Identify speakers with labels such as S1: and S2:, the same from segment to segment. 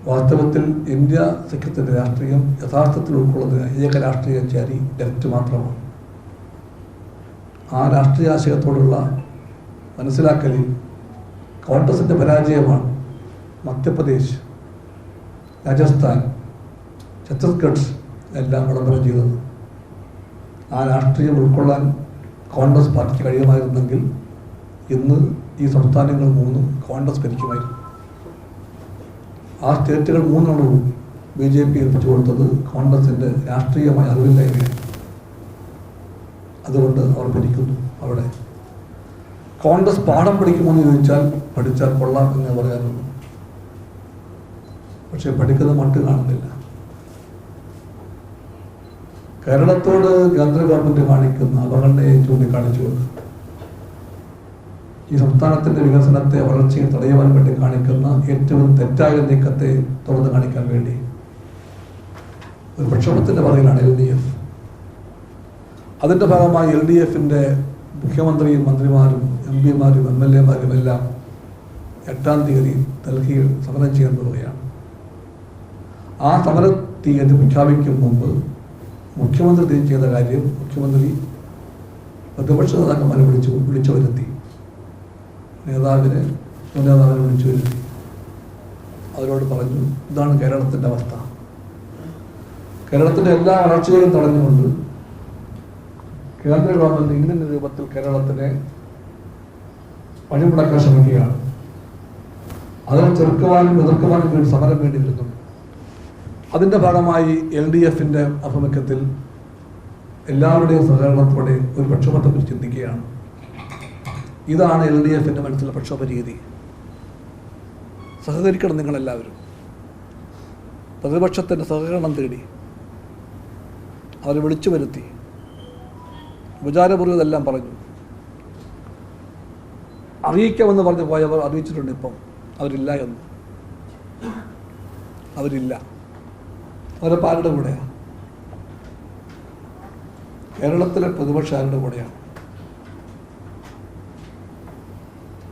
S1: വാസ്തവത്തിൽ ഇന്ത്യ സഖ്യത്തിൻ്റെ രാഷ്ട്രീയം യഥാർത്ഥത്തിൽ ഉൾക്കൊള്ളുന്ന ഏക രാഷ്ട്രീയ ചേരി ലെഫ്റ്റ് മാത്രമാണ്. ആ രാഷ്ട്രീയ ആശയത്തോടുള്ള മനസ്സിലാക്കലിൽ കോൺഗ്രസിൻ്റെ പരാജയമാണ് മധ്യപ്രദേശ്, രാജസ്ഥാൻ, ഛത്തീസ്ഗഡ് എല്ലാം വിളംബരം ചെയ്തത്. ആ രാഷ്ട്രീയം ഉൾക്കൊള്ളാൻ കോൺഗ്രസ് പാർട്ടിക്ക് കഴിയുമായിരുന്നെങ്കിൽ ഇന്ന് ഈ സംസ്ഥാനങ്ങൾ മൂന്നും കോൺഗ്രസ് ഭരിക്കുമായിരുന്നു. ആ സ്റ്റേറ്റുകൾ മൂന്നെണ്ണവും BJP ഏൽപ്പിച്ചു കൊടുത്തത് കോൺഗ്രസിൻ്റെ രാഷ്ട്രീയമായ അറിവില്ലായ്മയാണ്. അതുകൊണ്ട് അവർ ഭരിക്കുന്നു. അവിടെ കോൺഗ്രസ് പാഠം പഠിക്കുമെന്ന് ചോദിച്ചാൽ പഠിച്ചാൽ കൊള്ളാം എന്ന് പറയാനുള്ളൂ. പക്ഷെ പഠിക്കുന്ന മട്ട് കാണുന്നില്ല. കേരളത്തോട് കേന്ദ്ര ഗവൺമെൻറ് കാണിക്കുന്ന അവഗണനയെ ചൂണ്ടിക്കാണിച്ചുകൊണ്ട് ഈ സംസ്ഥാനത്തിൻ്റെ വികസനത്തെ വളർച്ചയെ തടയുവാൻ വേണ്ടി കാണിക്കുന്ന ഏറ്റവും തെറ്റായ നീക്കത്തെ തുറന്നു കാണിക്കാൻ വേണ്ടി ഒരു പ്രക്ഷോഭത്തിൻ്റെ പറയിലാണ് LDF. അതിൻ്റെ ഭാഗമായി LDFിൻ്റെ മുഖ്യമന്ത്രിയും മന്ത്രിമാരും MP-മാരും MLA-മാരും എല്ലാം 8-ാം തീയതി ഡൽഹിയിൽ സമരം ചെയ്യാൻ പോവുകയാണ്. ആ സമര തീയതി പ്രഖ്യാപിക്കും മുമ്പ് മുഖ്യമന്ത്രി ചെയ്ത കാര്യം, മുഖ്യമന്ത്രി പ്രതിപക്ഷ നേതാക്കന്മാരെ വിളിച്ചു വരുത്തി, നേതാവിനെ വിളിച്ചു വരുത്തി അവരോട് പറഞ്ഞു, ഇതാണ് കേരളത്തിൻ്റെ അവസ്ഥ. കേരളത്തിൻ്റെ എല്ലാ വളർച്ചയും തടഞ്ഞുകൊണ്ട് കേന്ദ്ര ഗവൺമെൻറ് ഇങ്ങനെ രൂപത്തിൽ കേരളത്തിനെ വഴിമുടക്കാൻ ശ്രമിക്കുകയാണ്. അതിനെ ചെറുക്കുവാനും എതിർക്കുവാനും വേണ്ടി സമരം വേണ്ടി വരുന്നു. അതിൻ്റെ ഭാഗമായി LDFിൻ്റെ ആഭിമുഖ്യത്തിൽ എല്ലാവരുടെയും സഹകരണത്തോടെ ഒരു പ്രക്ഷോഭത്തെക്കുറിച്ച് ചിന്തിക്കുകയാണ്. ഇതാണ് LDFിൻ്റെ മനസ്സിലെ പ്രക്ഷോഭ രീതി. സഹകരിക്കണം നിങ്ങളെല്ലാവരും. പ്രതിപക്ഷത്തിൻ്റെ സഹകരണം തേടി അവരെ വിളിച്ചു വരുത്തി. വിചാരപൂർവ്വം ഇതെല്ലാം പറഞ്ഞു. അറിയിക്കാമെന്ന് പറഞ്ഞു പോയവർ അറിയിച്ചിട്ടുണ്ട്. ഇപ്പം അവരില്ല എന്ന്. അവരില്ല. അവരപ്പോൾ ആരുടെ കൂടെയാണ്? കേരളത്തിലെ പ്രതിപക്ഷ ആരുടെ കൂടെയാണ്?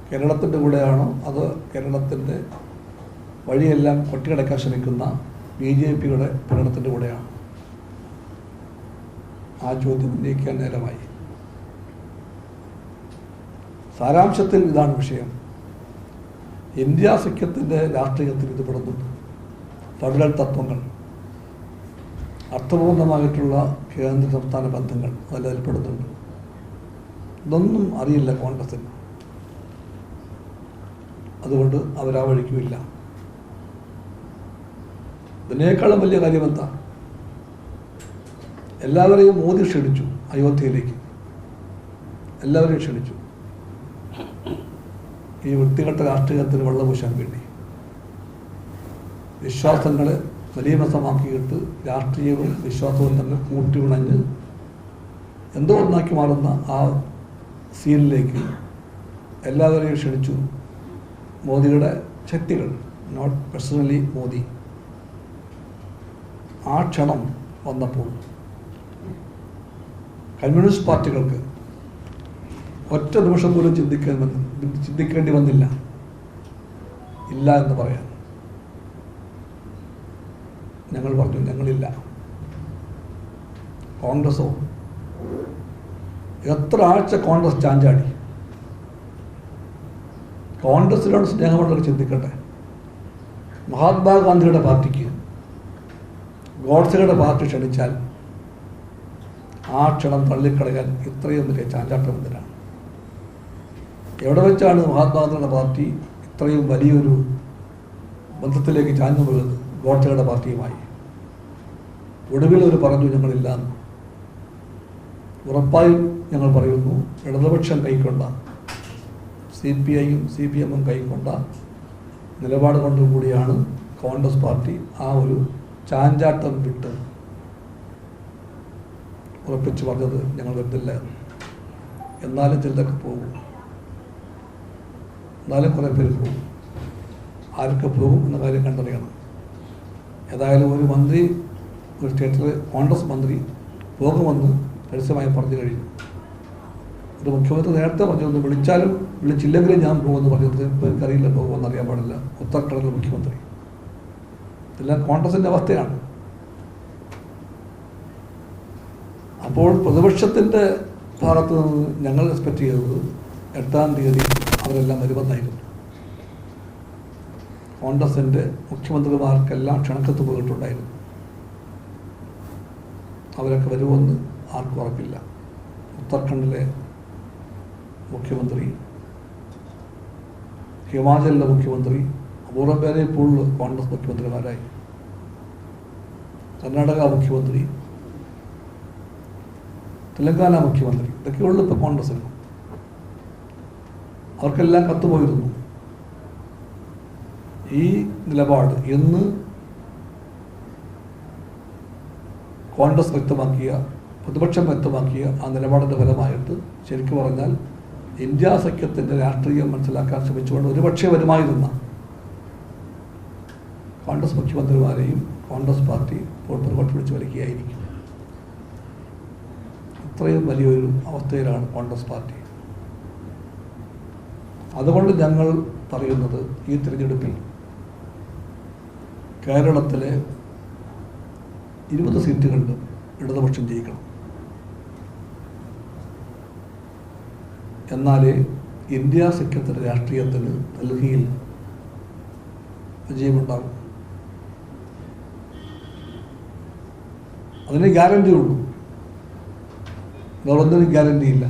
S1: കേരളത്തിൻ്റെ കൂടെയാണോ അതോ കേരളത്തിൻ്റെ വഴിയെല്ലാം കൊട്ടിയടക്കാൻ ശ്രമിക്കുന്ന BJPയുടെ ഭരണത്തിൻ്റെ കൂടെയാണ്? ആ ചോദ്യം ഉന്നയിക്കാൻ നേരമായി. സാരാംശത്തിൽ ഇതാണ് വിഷയം. ഇന്ത്യ സഖ്യത്തിൻ്റെ രാഷ്ട്രീയത്തിൽ ഇത് പെടുന്നുണ്ട്. ഫെഡറൽ തത്വങ്ങൾ, അർത്ഥപൂർണമായിട്ടുള്ള കേന്ദ്ര സംസ്ഥാന ബന്ധങ്ങൾ അതിൽ പെടുന്നുണ്ട്. ഇതൊന്നും അറിയില്ല കോൺഗ്രസിന്. അതുകൊണ്ട് അവരാ വഴിക്കുമില്ല. ഇതിനേക്കാളും വലിയ കാര്യം എന്താ? എല്ലാവരെയും മോദി ക്ഷണിച്ചു അയോധ്യയിലേക്ക്. എല്ലാവരെയും ക്ഷണിച്ചു ഈ വൃത്തികെട്ട രാഷ്ട്രീയത്തിന് വെള്ളപൂശാൻ വേണ്ടി. വിശ്വാസങ്ങളെ മലീമസമാക്കിയിട്ട് രാഷ്ട്രീയവും വിശ്വാസവും തന്നെ കൂട്ടിയുണഞ്ഞ് എന്തോ ഒന്നാക്കി മാറുന്ന ആ സീനിലേക്ക് എല്ലാവരെയും ക്ഷണിച്ചു മോദിയുടെ ശക്തികൾ, നോട്ട് പേഴ്സണലി മോദി. ആ ക്ഷണം വന്നപ്പോൾ കമ്മ്യൂണിസ്റ്റ് പാർട്ടികൾക്ക് ഒറ്റ നിമിഷം പോലും ചിന്തിക്കേണ്ടി വന്നില്ല ഇല്ല എന്ന് പറയാൻ. ഞങ്ങൾ പറഞ്ഞു ഞങ്ങളില്ല. കോൺഗ്രസോ എത്ര ആഴ്ച കോൺഗ്രസ് ചാഞ്ചാടി. കോൺഗ്രസിനോട് സ്നേഹമുള്ളവർ ചിന്തിക്കട്ടെ. മഹാത്മാഗാന്ധിയുടെ പാർട്ടിക്ക് ഗോഡ്സെയുടെ പാർട്ടി ക്ഷണിച്ചാൽ ആ ക്ഷണം തള്ളിക്കളയാൻ ഇത്രയും വലിയ ചാഞ്ചാട്ടം എന്തിനാണ്? എവിടെ വെച്ചാണ് മഹാത്മാഗാന്ധിയുടെ പാർട്ടി ഇത്രയും വലിയൊരു ബന്ധത്തിലേക്ക് ചാഞ്ഞു വീഴുന്നത് ഗോഡ്സെയുടെ പാർട്ടിയുമായി? ഒടുവിൽ അവർ പറഞ്ഞു ഞങ്ങളില്ല എന്ന്. ഉറപ്പായും ഞങ്ങൾ പറയുന്നു, ഇടതുപക്ഷം കൈക്കൊണ്ട, CPIയും CPMും കൈക്കൊണ്ട നിലപാട് കൊണ്ടുകൂടിയാണ് കോൺഗ്രസ് പാർട്ടി ആ ഒരു ചാഞ്ചാട്ടം വിട്ട് ഉറപ്പിച്ച് പറഞ്ഞത് ഞങ്ങൾ വരുന്നില്ല. എന്നാലും ചിലതൊക്കെ പോകും, എന്നാലും കുറേ പേര് പോകും. ആരൊക്കെ പോകും എന്ന കാര്യം കണ്ടറിയണം. ഏതായാലും ഒരു മന്ത്രി, ഒരു സ്റ്റേറ്റിലെ കോൺഗ്രസ് മന്ത്രി പോകുമെന്ന് പരസ്യമായി പറഞ്ഞു കഴിഞ്ഞു. ഒരു മുഖ്യമന്ത്രി നേരത്തെ പറഞ്ഞൊന്ന് വിളിച്ചാലും വിളിച്ചില്ലെങ്കിലും ഞാൻ പോകുമെന്ന് പറഞ്ഞത് ഇപ്പോൾ എനിക്കറിയില്ല, പോകുമെന്ന് അറിയാൻ പാടില്ല. ഉത്തരാഖണ്ഡിലെ മുഖ്യമന്ത്രി ഇതെല്ലാം കോൺഗ്രസിൻ്റെ അവസ്ഥയാണ്. അപ്പോൾ പ്രതിപക്ഷത്തിൻ്റെ ഭാഗത്ത് നിന്ന് ഞങ്ങൾ എക്സ്പെക്ട് ചെയ്തത് 8-ാം തീയതി അവരെല്ലാം വരുമെന്നായിരുന്നു. കോൺഗ്രസിൻ്റെ മുഖ്യമന്ത്രിമാർക്കെല്ലാം ക്ഷണക്കത്ത് പോയിട്ടുണ്ടായിരുന്നു. അവരൊക്കെ വരുമെന്ന് ആർക്കും ഉറപ്പില്ല. ഉത്തരാഖണ്ഡിലെ മുഖ്യമന്ത്രി, ഹിമാചലിലെ മുഖ്യമന്ത്രി, അപൂർവം പേരെ ഇപ്പോൾ കോൺഗ്രസ് മുഖ്യമന്ത്രിമാരായി, കർണാടക മുഖ്യമന്ത്രി, തെലങ്കാന മുഖ്യമന്ത്രി, ഇതൊക്കെയുള്ളൂ ഇപ്പോൾ കോൺഗ്രസിന്. അവർക്കെല്ലാം കത്തുപോയിരുന്നു. ഈ നിലപാട് എന്ന് കോൺഗ്രസ് വ്യക്തമാക്കിയ, പ്രതിപക്ഷം വ്യക്തമാക്കിയ ആ നിലപാടിൻ്റെ ഫലമായിട്ട് ശരിക്കും പറഞ്ഞാൽ ഇന്ത്യ സഖ്യത്തിൻ്റെ രാഷ്ട്രീയം മനസ്സിലാക്കാൻ ശ്രമിച്ചുകൊണ്ട് ഒരുപക്ഷെ വരുമായിരുന്ന കോൺഗ്രസ് മുഖ്യമന്ത്രിമാരെയും കോൺഗ്രസ് പാർട്ടി ഇപ്പോൾ പുറകോട്ട് പിടിച്ച് വലിക്കുകയായിരിക്കും. അത്രയും വലിയൊരു അവസ്ഥയിലാണ് കോൺഗ്രസ് പാർട്ടി. അതുകൊണ്ട് ഞങ്ങൾ പറയുന്നത് ഈ തിരഞ്ഞെടുപ്പിൽ കേരളത്തിലെ 20 സീറ്റുകളിലും ഇടതുപക്ഷം ജയിക്കണം. എന്നാലേ ഇന്ത്യ സഖ്യത്തിൻ്റെ രാഷ്ട്രീയത്തിന് ഡൽഹിയിൽ വിജയമുണ്ടാകും. അതിന് ഗ്യാരണ്ടി ഉള്ളൂ, വേറൊന്നിനും ഗ്യാരണ്ടിയില്ല.